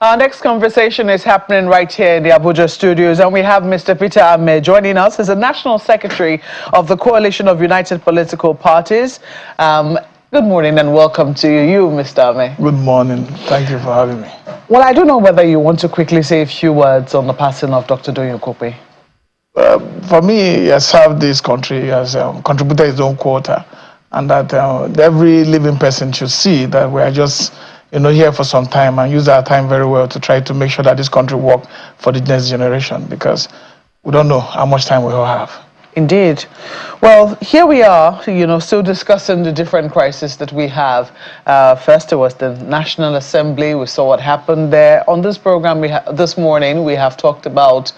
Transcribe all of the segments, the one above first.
Our next conversation is happening right here in the Abuja studios, and we have Mr. Peter Ameh joining us as the National Secretary of the Coalition of United Political Parties. Good morning and welcome to you, Mr. Ameh. Good morning. Thank you for having me. Well, I don't know whether you want to quickly say a few words on the passing of Dr. Doyin Okupe. For me, he has served this country, he has contributed his own quota, and that every living person should see that we are just here for some time and use our time very well to try to make sure that this country works for the next generation, because we don't know how much time we all have. Indeed. Well, here we are, still discussing the different crises that we have. First, it was the National Assembly. We saw what happened there. On this program, this morning, we have talked about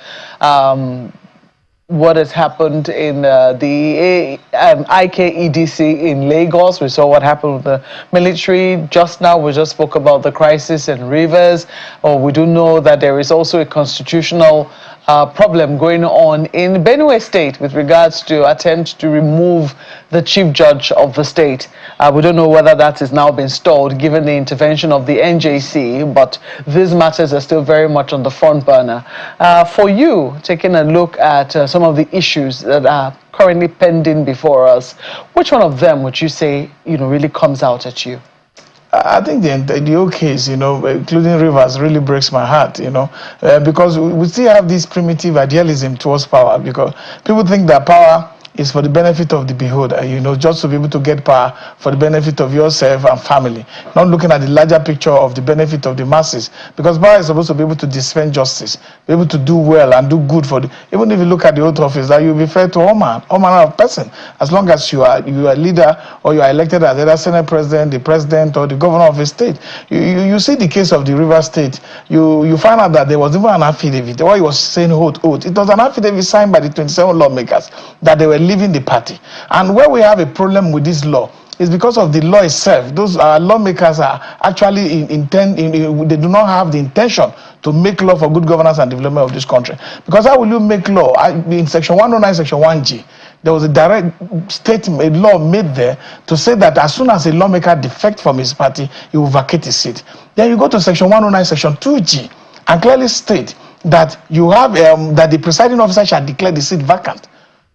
what has happened in the IKEDC in Lagos. We saw what happened with the military. Just now, we just spoke about the crisis in Rivers. We do know that there is also a constitutional problem going on in Benue State with regards to attempt to remove the chief judge of the state. We don't know whether that is now been stalled given the intervention of the NJC, but these matters are still very much on the front burner. For you, taking a look at some of the issues that are currently pending before us, which one of them would you say, really comes out at you? I think the whole case, including Rivers, really breaks my heart, because we still have this primitive idealism towards power, because people think that power is for the benefit of the beholder, just to be able to get power for the benefit of yourself and family, not looking at the larger picture of the benefit of the masses, because power is supposed to be able to dispense justice, be able to do well and do good for even if you look at the oath office, that you'll be fair to all manner of person, as long as you are a leader or you are elected as either Senate President, the President, or the Governor of a state. You see the case of the River State, you find out that there was even an affidavit, where he was saying oath. It was an affidavit signed by the 27 lawmakers that they were leaving the party. And where we have a problem with this law is because of the law itself. Those lawmakers are actually they do not have the intention to make law for good governance and development of this country. Because how will you make law? In Section 109, Section 1G, there was a direct statement, a law made there to say that as soon as a lawmaker defects from his party, he will vacate his seat. Then you go to Section 109, Section 2G, and clearly state that you have that the presiding officer shall declare the seat vacant.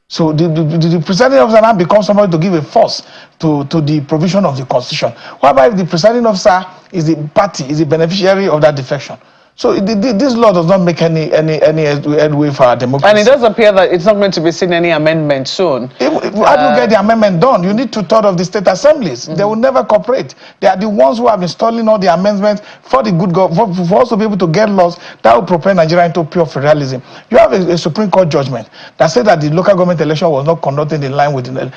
So the presiding officer now becomes somebody to give a force to the provision of the Constitution. What about if the presiding officer is the party, is the beneficiary of that defection? So this law does not make any headway for our democracy. And it does appear that it's not going to be seen any amendment soon. How do you get the amendment done? You need 2/3 of the state assemblies. They will never cooperate. They are the ones who have installing all the amendments for the good for us to be able to get laws that will propel Nigeria into pure federalism. You have a Supreme Court judgment that said that the local government election was not conducted in line with the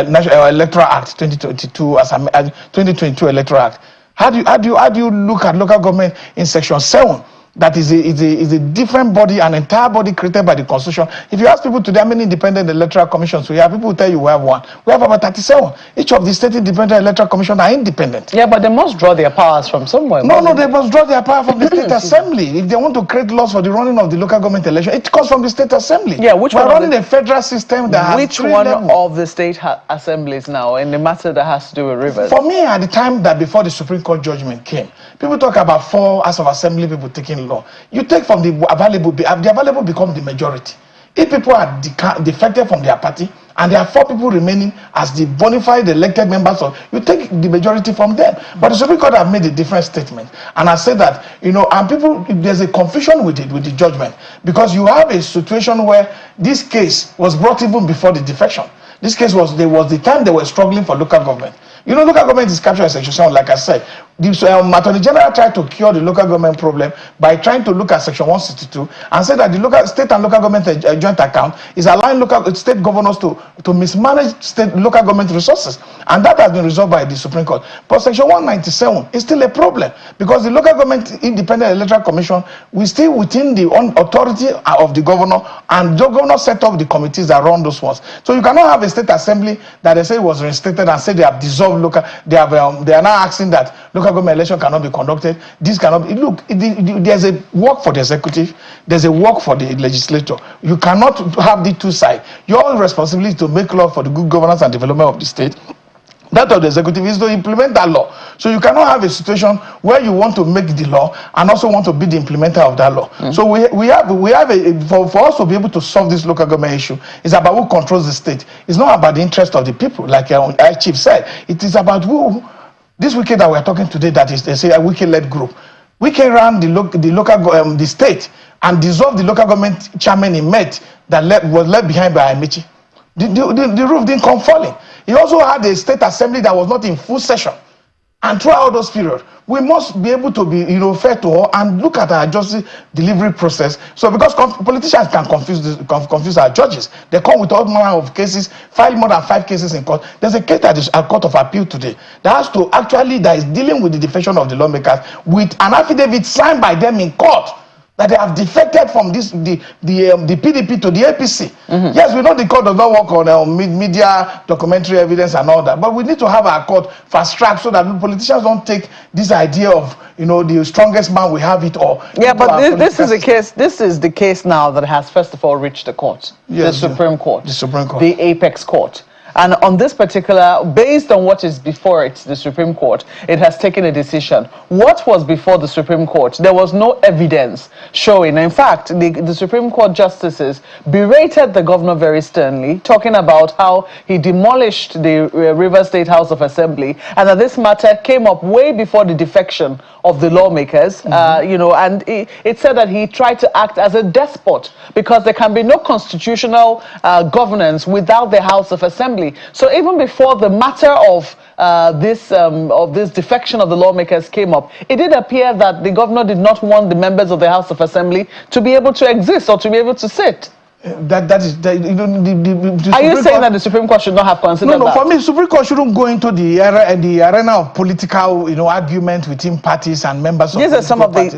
National Electoral Act 2022 as 2022 Electoral Act. How do you look at local government in Section 7? That is a different body, an entire body created by the Constitution. If you ask people today how many independent electoral commissions we have, people will tell you we have one. We have about 37. Each of the state independent electoral commissions are independent. Yeah, but they must draw their powers from somewhere. No, they must draw their power from the state assembly. If they want to create laws for the running of the local government election, it comes from the state assembly. Yeah, we're running a federal system that has which one of the state assemblies now in the matter that has to do with Rivers? For me, at the time that before the Supreme Court judgment came, people talk about 4 House of Assembly people taking law. You take from the available become the majority. If people are defected from their party and there are 4 people remaining as the bona fide elected members, you take the majority from them. But the Supreme Court have made a different statement, and I said that and people, there's a confusion with the judgment, because you have a situation where this case was brought even before the defection. This case was the time they were struggling for local government. Local government is captured in Section 7, like I said. The Attorney General tried to cure the local government problem by trying to look at Section 162 and say that the local state and local government joint account is allowing state governors to mismanage local government resources, and that has been resolved by the Supreme Court. But Section 197 is still a problem, because the local government independent electoral commission will still within the authority of the governor, and the governor set up the committees that run those ones. So you cannot have a state assembly that they say was reinstated and say they have dissolved local. They are now asking that local government election cannot be conducted. This cannot be. Look, there's a work for the executive, there's a work for the legislature. You cannot have the two sides. Your responsibility is to make law for the good governance and development of the state. That of the executive is to implement that law. So you cannot have a situation where you want to make the law and also want to be the implementer of that law. So we have for us to be able to solve this local government issue, it's about who controls the state. It's not about the interest of the people, like our chief said. It is about who. This weekend that we are talking today, that is, they say a Wike-led group. Wike ran the state and dissolved the local government chairman in Met that was left behind by Amechi. The roof didn't come falling. He also had a state assembly that was not in full session. And throughout those periods, we must be able to be, fair to all and look at our justice delivery process. So because politicians can confuse our judges, they come with all manner of cases, file more than 5 cases in court. There's a case that is a court of appeal today that is dealing with the defection of the lawmakers with an affidavit signed by them in court that they have defected from the PDP to the APC. Yes, we know the court does not work on media, documentary evidence and all that, but we need to have our court fast-tracked so that politicians don't take this idea of, the strongest man will have it all. Yeah, but this is the case. This is the case now that has first of all reached the court, yes, the Supreme Court, the apex court. And on this particular, based on what is before it, the Supreme Court, it has taken a decision. What was before the Supreme Court? There was no evidence showing. In fact, the Supreme Court justices berated the governor very sternly, talking about how he demolished the Rivers State House of Assembly, and that this matter came up way before the defection of the lawmakers, and it said that he tried to act as a despot because there can be no constitutional governance without the House of Assembly. So even before the matter of this defection of the lawmakers came up, it did appear that the governor did not want the members of the House of Assembly to be able to exist or to be able to sit. Are you saying that the Supreme Court should not have considered that? No, for me, the Supreme Court shouldn't go into the arena of political, argument within parties and members of these are some of the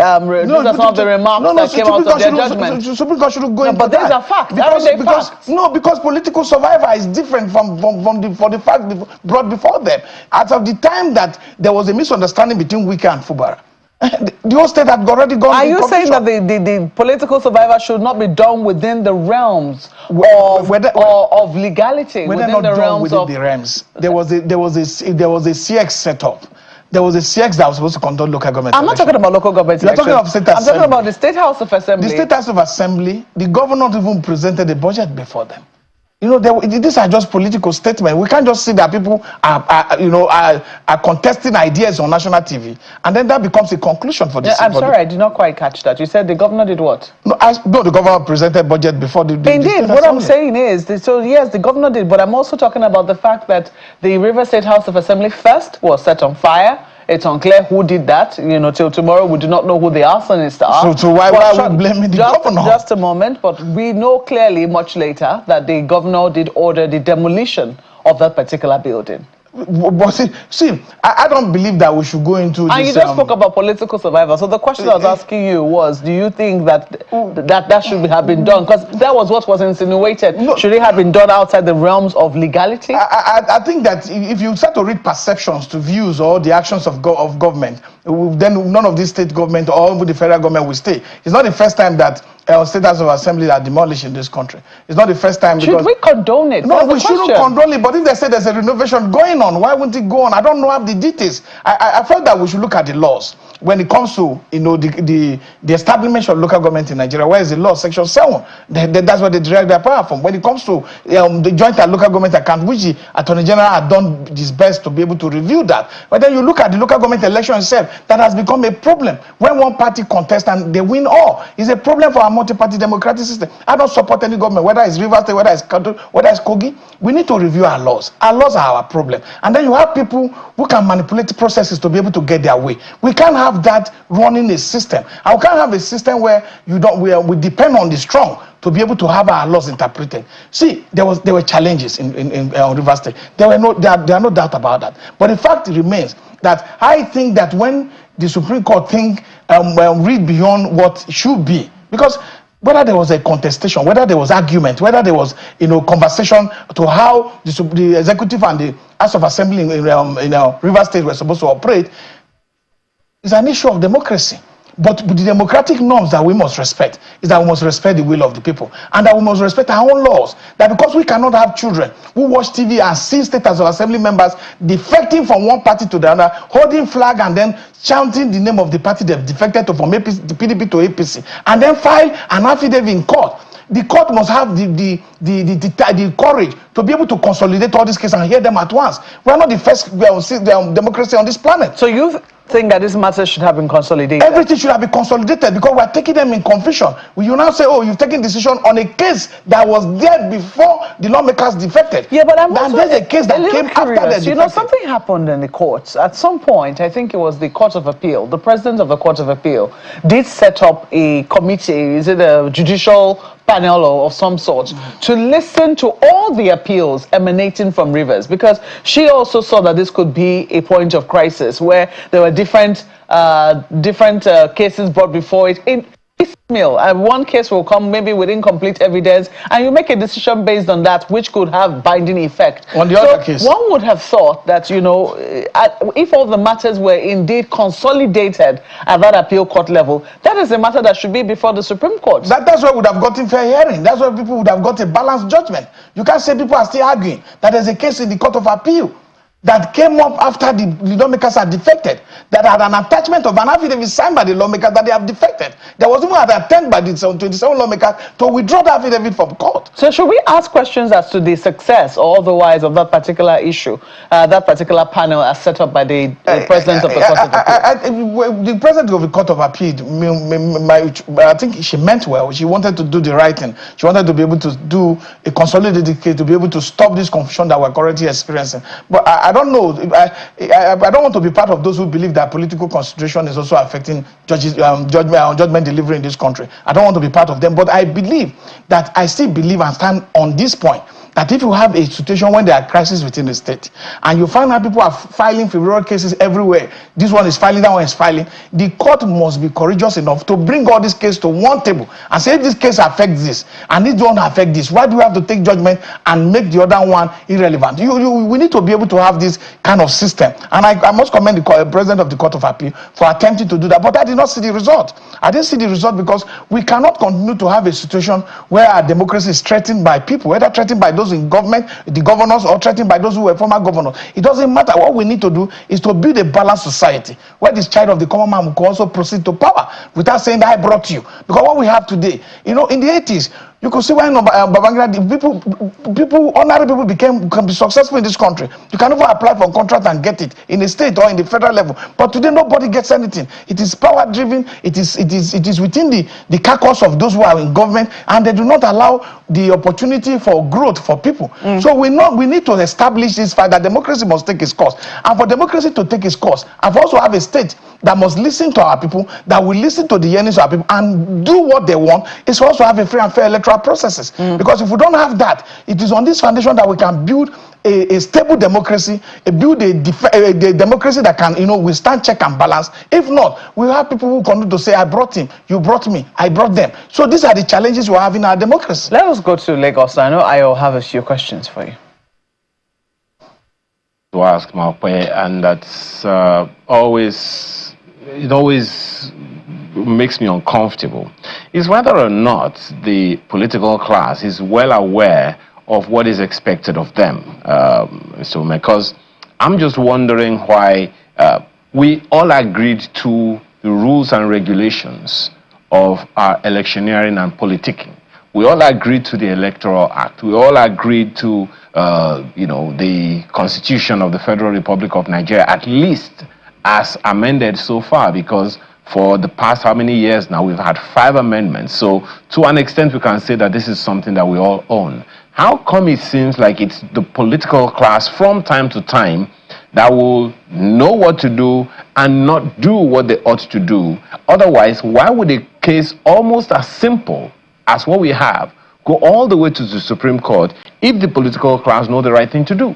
remarks that came out of their judgment. The Supreme Court shouldn't go into but that. But these are facts. Because political survivor is different from the fact brought before them. As of the time that there was a misunderstanding between Wike and Fubara, the whole state had already gone. Are you saying that the political survivor should not be done within the realms of legality? Within the realms. There was a CX setup. There was a CX that was supposed to conduct local government. I'm not talking about local government elections. You're talking of state assembly. I'm talking about the State House of Assembly. The State House of Assembly, the governor not even presented the budget before them. These are just political statements. We can't just see that people are contesting ideas on national TV, and then that becomes a conclusion for this. I'm sorry, I did not quite catch that. You said the governor did what? No, the governor presented budget before the Indeed, what I'm saying is, so yes, the governor did, but I'm also talking about the fact that the River State House of Assembly first was set on fire. It's unclear who did that. Till tomorrow we do not know who the arsonists are. So why are we blaming the governor? Just a moment, but we know clearly much later that the governor did order the demolition of that particular building. But see, I don't believe that we should go into this. And you just spoke about political survival. So the question I was asking you was, do you think that should have been done? Because that was what was insinuated. No. Should it have been done outside the realms of legality? I think that if you start to read perceptions to views or the actions of government, then none of these state government or even the federal government will stay. It's not the first time that State House of Assembly are demolished in this country. It's not the first time. Should we condone it? No, we shouldn't condone it. But if they say there's a renovation going on, why wouldn't it go on? I don't know the details. I felt that we should look at the laws when it comes to the establishment of local government in Nigeria. Where is the law? Section 7. That's where they derive their power from. When it comes to the joint and local government account, which the Attorney General had done his best to be able to review that. But then you look at the local government election itself, that has become a problem. When one party contests and they win all, it's a problem for our multi-party democratic system. I don't support any government, whether it's Rivers State, whether it's Kaduna, whether it's Kogi. We need to review our laws. Our laws are our problem. And then you have people who can manipulate processes to be able to get their way. We can't have that running a system. And we can't have a system where we depend on the strong to be able to have our laws interpreted. See, there were challenges in Rivers State. There are no doubt about that. But the fact remains that I think that when the Supreme Court read beyond what should be, because whether there was a contestation, whether there was argument, whether there was conversation to how the executive and the House of Assembly in Rivers State were supposed to operate, is an issue of democracy. But the democratic norms that we must respect is that we must respect the will of the people, and that we must respect our own laws. That because we cannot have children who watch TV and see state House of Assembly members defecting from one party to the other, holding flag and then chanting the name of the party they've defected to, from APC, the PDP to APC, and then file an affidavit in court. The court must have the courage to be able to consolidate all these cases and hear them at once. We are not the first democracy on this planet. So you think that this matter should have been consolidated? Everything should have been consolidated because we are taking them in confusion. You now say, oh, you've taken decision on a case that was there before the lawmakers defected. Yeah, but I'm also there's a case that came after they defected. You know, something happened in the courts. At some point, I think it was the Court of Appeal, the president of the Court of Appeal did set up a committee, is it a judicial panel of some sort, to listen to all the appeals emanating from Rivers, because she also saw that this could be a point of crisis where there were different cases brought before it in piecemeal. One case will come maybe with incomplete evidence, and you make a decision based on that, which could have binding effect. On the other case, one would have thought that, you know, if all the matters were indeed consolidated at that appeal court level, that is a matter that should be before the Supreme Court. That's why we would have gotten fair hearing. That's why people would have got a balanced judgment. You can't say people are still arguing that there's a case in the Court of Appeal that came up after the lawmakers had defected, that had an attachment of an affidavit signed by the lawmakers that they have defected. There was even an attempt by the 27 lawmakers to withdraw the affidavit from court. So should we ask questions as to the success or otherwise of that particular issue, that particular panel as set up by the president of the Court of Appeal? The president of the Court of Appeal, I think she meant well. She wanted to do the right thing. She wanted to be able to do a consolidated case to be able to stop this confusion that we're currently experiencing. But I don't know. I don't want to be part of those who believe that political consideration is also affecting judgment delivery in this country. I don't want to be part of them. But I believe that I still believe and stand on this point, that if you have a situation when there are crises within the state and you find out people are filing federal cases everywhere, this one is filing, that one is filing, the court must be courageous enough to bring all these cases to one table and say, if this case affects this and this don't affect this, why do we have to take judgment and make the other one irrelevant? We need to be able to have this kind of system. And I must commend the president of the Court of Appeal for attempting to do that. But I did not see the result. I didn't see the result because we cannot continue to have a situation where our democracy is threatened by people, whether threatened by those in government, the governors, or threatened by those who were former governors. It doesn't matter. What we need to do is to build a balanced society where this child of the common man will also proceed to power without saying that I brought you. Because what we have today, you know, in the 80s, you could see when Babangida, ordinary people can be successful in this country. You can even apply for a contract and get it in the state or in the federal level. But today, nobody gets anything. It is power-driven. It is within the carcass of those who are in government, and they do not allow the opportunity for growth for people. So we need to establish this fact that democracy must take its course. And for democracy to take its course, and for also have a state that must listen to our people, that will listen to the yearnings of our people and do what they want, is to also have a free and fair electoral processes. Because if we don't have that, it is on this foundation that we can build a stable democracy, build a democracy that can, you know, withstand check and balance. If not, we have people who continue to say, I brought him, you brought me, I brought them. So these are the challenges we have in our democracy. Let us go to Lagos. I know I will have a few questions for you. To ask Maupe, and that's it always makes me uncomfortable, is whether or not the political class is well aware of what is expected of them. So, because I'm just wondering why we all agreed to the rules and regulations of our electioneering and politicking. We all agreed to the Electoral Act. We all agreed to, the Constitution of the Federal Republic of Nigeria, at least as amended so far, because for the past how many years now, we've had 5 amendments. So to an extent, we can say that this is something that we all own. How come it seems like it's the political class from time to time that will know what to do and not do what they ought to do? Otherwise, why would a case almost as simple as what we have go all the way to the Supreme Court if the political class know the right thing to do?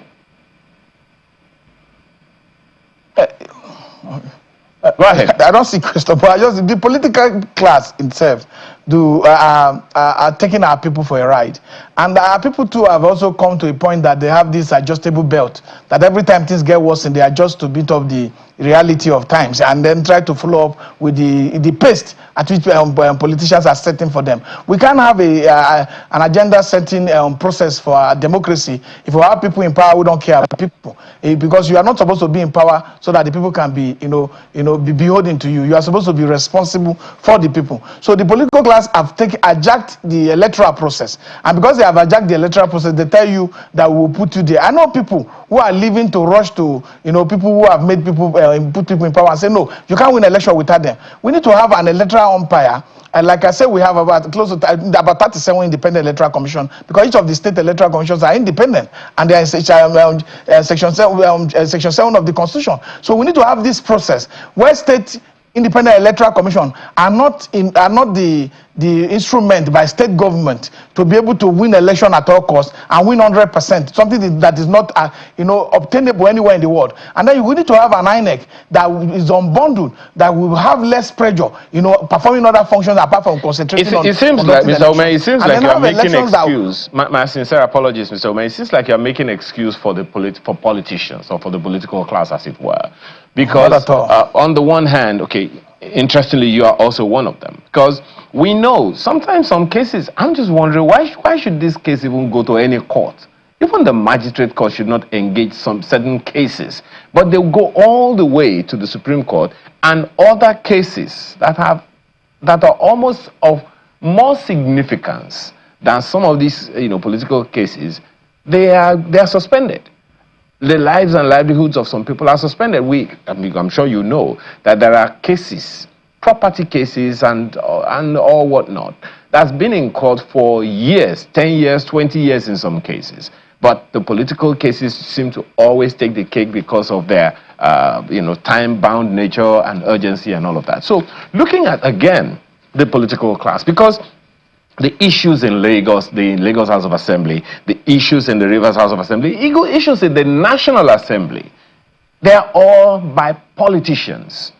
Go Go ahead. I don't see crystal ball. Just the political class itself are taking our people for a ride, and our people too have also come to a point that they have this adjustable belt. That every time things get worse, and they adjust to a bit of the reality of times, and then try to follow up with the pace at which politicians are setting for them. We can't have an agenda setting process for our democracy if we have people in power who don't care about people. Because you are not supposed to be in power so that the people can be, be beholden to you. You are supposed to be responsible for the people. So the political class have hijacked the electoral process, and because they have hijacked the electoral process, they tell you that we will put you there. I know people who are living to rush to, people who have made people put people in power and say no, you can't win an election without them. We need to have an electoral umpire. And like I said, we have about close to about 37 independent electoral commission, because each of the state electoral commissions are independent, and they are section 7 of the constitution. So we need to have this process where state independent electoral commission are not the instrument by state government to be able to win election at all costs and win 100%, something that is not obtainable anywhere in the world. And then we need to have an INEC that is unbundled, that will have less pressure, performing other functions apart from concentrating on. It seems like, Mr. Omeh, it seems like you are making excuse. My sincere apologies, Mr. Omeh. It seems like you are making excuse for for politicians, or for the political class, as it were. Because on the one hand, okay, interestingly, you are also one of them. Because we know sometimes some cases, I'm just wondering, why should this case even go to any court? Even the magistrate court should not engage some certain cases, but they'll go all the way to the Supreme Court, and other cases that are almost of more significance than some of these political cases, they are suspended. The lives and livelihoods of some people are suspended. I'm sure you know that there are cases, property cases and all whatnot, that's been in court for years, 10 years, 20 years in some cases. But the political cases seem to always take the cake because of their time-bound nature and urgency and all of that. So looking at, again, the political class, because the issues in Lagos, the Lagos House of Assembly, the issues in the Rivers House of Assembly, issues in the National Assembly, they're all by politicians.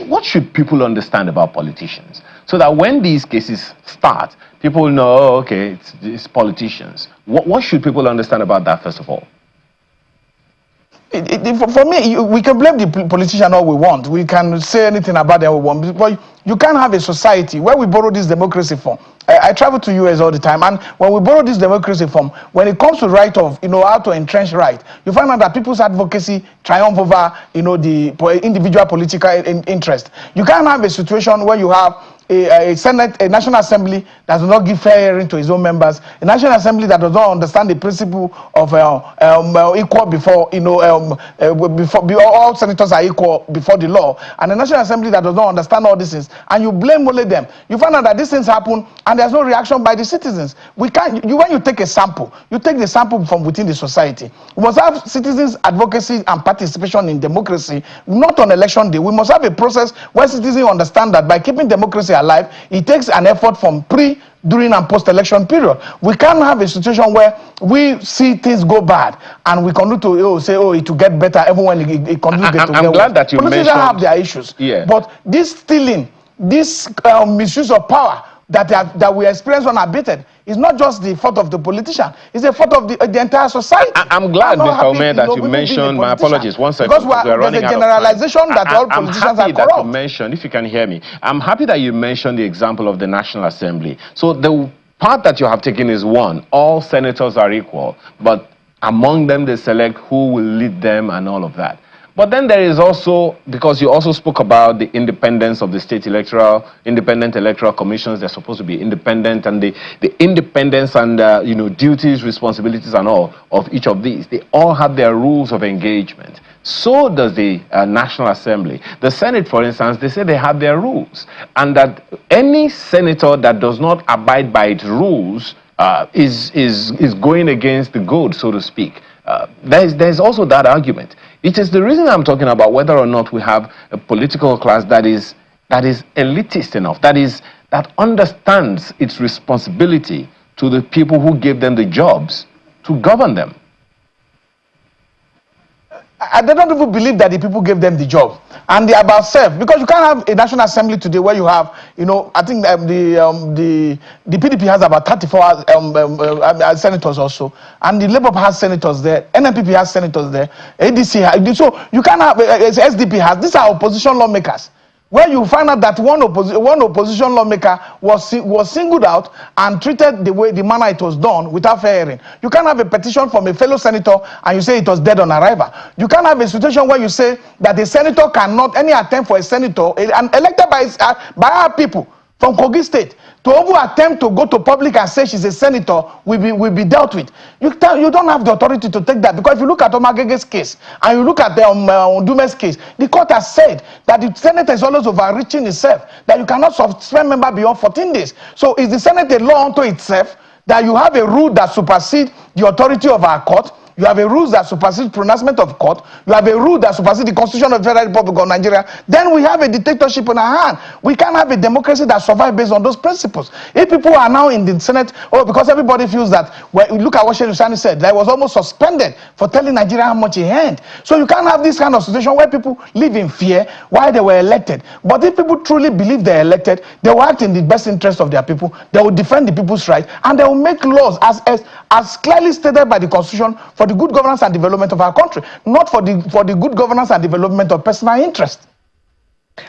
What should people understand about politicians? So that when these cases start, people know, oh, okay, it's politicians. What should people understand about that, first of all? For me, we can blame the politician all we want. We can say anything about them we want. But you can't have a society where we borrow this democracy from. I travel to US all the time, and when we borrow this democracy from, when it comes to right of, how to entrench right, you find out that people's advocacy triumph over, the individual political interest. You can't have a situation where you have a Senate, a National Assembly that does not give fair hearing to its own members, a National Assembly that does not understand the principle of equal before, all senators are equal before the law, and a National Assembly that does not understand all these things, and you blame only them. You find out that these things happen and there's no reaction by the citizens. We can't. When you take a sample, you take the sample from within the society. We must have citizens' advocacy and participation in democracy, not on election day. We must have a process where citizens understand that by keeping democracy alive, it takes an effort from pre, during and post-election period. We can't have a situation where we see things go bad and we continue to say, it will get better even when it continues to get I'm glad that you mentioned. Politicians have their issues. Yeah. But this stealing, this misuse of power that we experience unabated is not just the fault of the politician, it's the fault of the entire society. I'm glad, Mr. Omeh, that you mentioned, my apologies, one second. Because there's a generalization that all politicians are corrupt. That you mentioned, if you can hear me, I'm happy that you mentioned the example of the National Assembly. So the part that you have taken is one, all senators are equal, but among them they select who will lead them and all of that. But then there is also, because you also spoke about the independence of the independent electoral commissions, they're supposed to be independent, and the independence and duties, responsibilities and all of each of these, they all have their rules of engagement. So does the National Assembly. The Senate, for instance, they say they have their rules, and that any senator that does not abide by its rules is going against the goad, so to speak. There's also that argument. It is the reason I'm talking about whether or not we have a political class that is elitist enough, that understands its responsibility to the people who gave them the jobs to govern them. they don't even believe that the people gave them the job, and they're about self, because you can't have a national assembly today where you have, I think the PDP has about 34 senators also, and the Labour has senators there, NNPP has senators there, ADC has, so you can't have SDP has. These are opposition lawmakers, where you find out that one opposition lawmaker was singled out and treated the manner it was done without fair hearing. You can't have a petition from a fellow senator and you say it was dead on arrival. You can't have a situation where you say that a senator cannot, any attempt for a senator, and elected by our people from Kogi State, to even attempt to go to public and say she's a senator will be dealt with. You don't have the authority to take that, because if you look at Omagege's case and you look at the Ndume's case, the court has said that the Senate is always overreaching itself, that you cannot suspend member beyond 14 days. So is the Senate a law unto itself, that you have a rule that supersedes the authority of our court? You have a rule that supersedes pronouncement of court. You have a rule that supersedes the Constitution of the Federal Republic of Nigeria. Then we have a dictatorship in our hand. We can't have a democracy that survives based on those principles. If people are now in the Senate, because everybody feels that, look at what Shehu Sani said, that he was almost suspended for telling Nigeria how much he earned. So you can't have this kind of situation where people live in fear while they were elected. But if people truly believe they're elected, they will act in the best interest of their people. They will defend the people's rights, and they will make laws as clearly stated by the Constitution for the good governance and development of our country, not for the good governance and development of personal interest.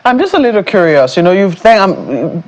I'm just a little curious. I'm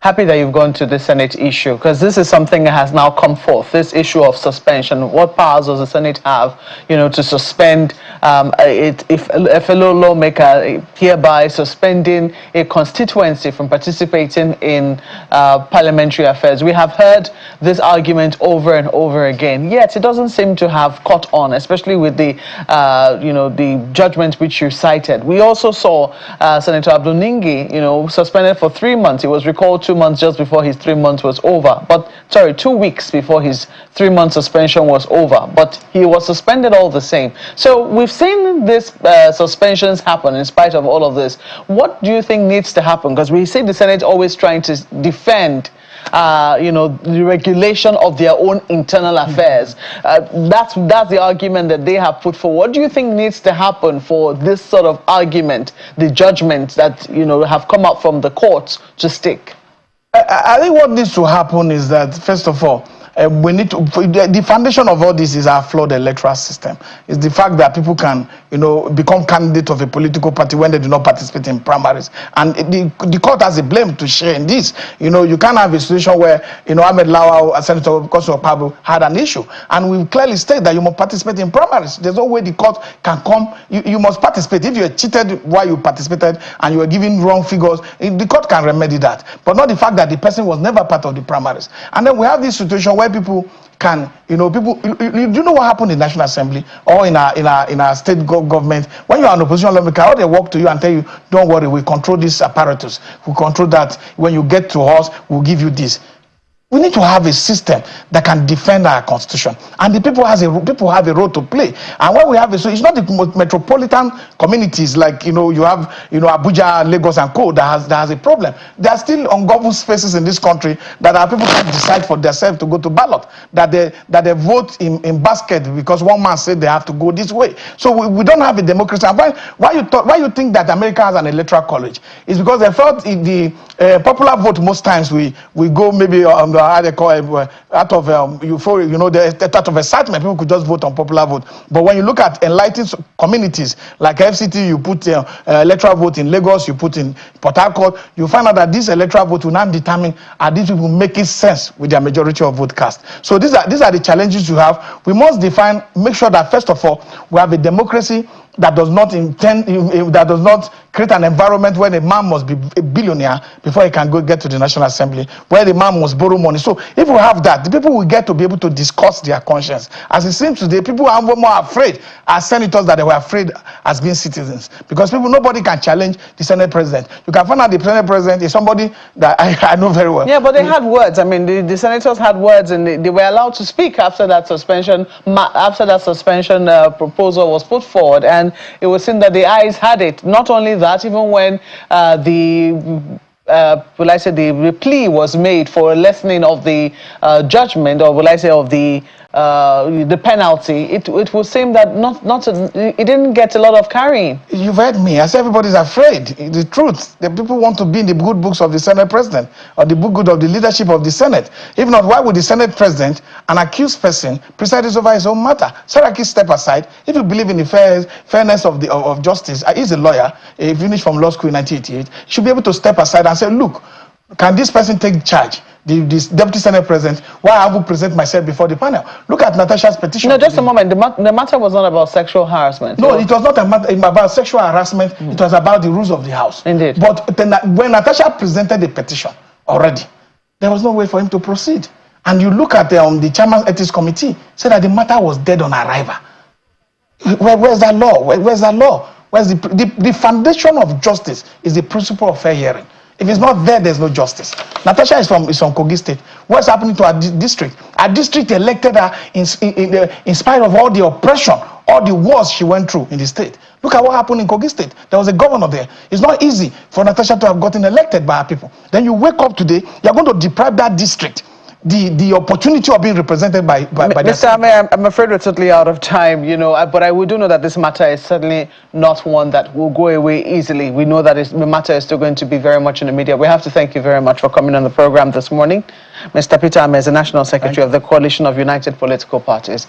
happy that you've gone to the Senate issue, because this is something that has now come forth, this issue of suspension. What powers does the Senate have, to suspend if a fellow lawmaker, hereby suspending a constituency from participating in parliamentary affairs? We have heard this argument over and over again, yet it doesn't seem to have caught on, especially with the the judgment which you cited. We also saw Senator Abdul Ningi, suspended for 3 months. He was recalled 2 months just before his 3 months was over. 2 weeks before his 3-month suspension was over. But he was suspended all the same. So we've seen these suspensions happen in spite of all of this. What do you think needs to happen? Because we see the Senate always trying to defend the regulation of their own internal affairs. That's the argument that they have put forward. What do you think needs to happen for this sort of argument, the judgments that have come up from the courts, to stick? I think what needs to happen is that, first of all, we need to, the foundation of all this is our flawed electoral system. It's the fact that people can, become candidate of a political party when they do not participate in primaries. And the court has a blame to share in this. You can't have a situation where, Ahmed Lawal, Senator because of Pablo, had an issue. And we clearly state that you must participate in primaries. There's no way the court can come. You must participate. If you are cheated while you participated and you were giving wrong figures, the court can remedy that. But not the fact that the person was never part of the primaries. And then we have this situation where people can, you know what happened in National Assembly or in our state government? When you are an opposition lawmaker, how they walk to you and tell you, don't worry, we control this apparatus, we control that. When you get to us, we'll give you this. We need to have a system that can defend our constitution, and the people have a role to play. And when we have so it's not the metropolitan communities like you have Abuja, Lagos, and Co. that has a problem. There are still ungoverned spaces in this country that our people can't decide for themselves to go to ballot. That they vote in basket because one man said they have to go this way. So we don't have a democracy. And why you think that America has an electoral college? It's because they felt in the popular vote most times we go maybe on the how they call it, out of euphoria, out of excitement, people could just vote on popular vote. But when you look at enlightened communities like FCT, you put electoral vote in Lagos, you put in Port Harcourt, you find out that this electoral vote will now determine are these people making sense with their majority of vote cast. So these are the challenges you have. We must make sure that first of all we have a democracy that does not create an environment where a man must be a billionaire before he can get to the National Assembly, where the man must borrow money. So if we have that, the people will get to be able to discuss their conscience. As it seems today, people are more afraid as senators than they were afraid as being citizens. Because nobody can challenge the Senate president. You can find out the Senate president is somebody that I know very well. Yeah, but they had words. I mean, the senators had words, and they were allowed to speak after that suspension. Proposal was put forward, and it was seen that the eyes had it. Not only that, even when the plea was made for a lessening of the judgment, or will I say of the the penalty, it would seem that it didn't get a lot of carrying. You've heard me. I say everybody's afraid. The truth. The people want to be in the good books of the Senate President or the good of the leadership of the Senate. If not, why would the Senate President, an accused person, preside over his own matter? Saraki step aside. If you believe in the fairness of justice, he's a lawyer. He finished from law school in 1988. He should be able to step aside and say, look, can this person take charge? This Deputy Senate President, why I will present myself before the panel? Look at Natasha's petition. No, just a moment. The matter was not about sexual harassment. No, it was not about sexual harassment. It was about the rules of the House. Indeed. But when Natasha presented the petition already, there was no way for him to proceed. And you look at the Chairman's Ethics Committee, said that the matter was dead on arrival. Where's that law? Where's that law? Where's the foundation of justice is the principle of fair hearing. If it's not there, there's no justice. Natasha is from Kogi State. What's happening to our district? Our district elected her in spite of all the oppression, all the wars she went through in the state. Look at what happened in Kogi State. There was a governor there. It's not easy for Natasha to have gotten elected by our people. Then you wake up today, you're going to deprive that district the opportunity of being represented by Mr. Ameh, I'm afraid we're totally out of time, but I do know that this matter is certainly not one that will go away easily. We know that the matter is still going to be very much in the media. We have to thank you very much for coming on the program this morning. Mr. Peter Ameh is the National Secretary of the Coalition of United Political Parties.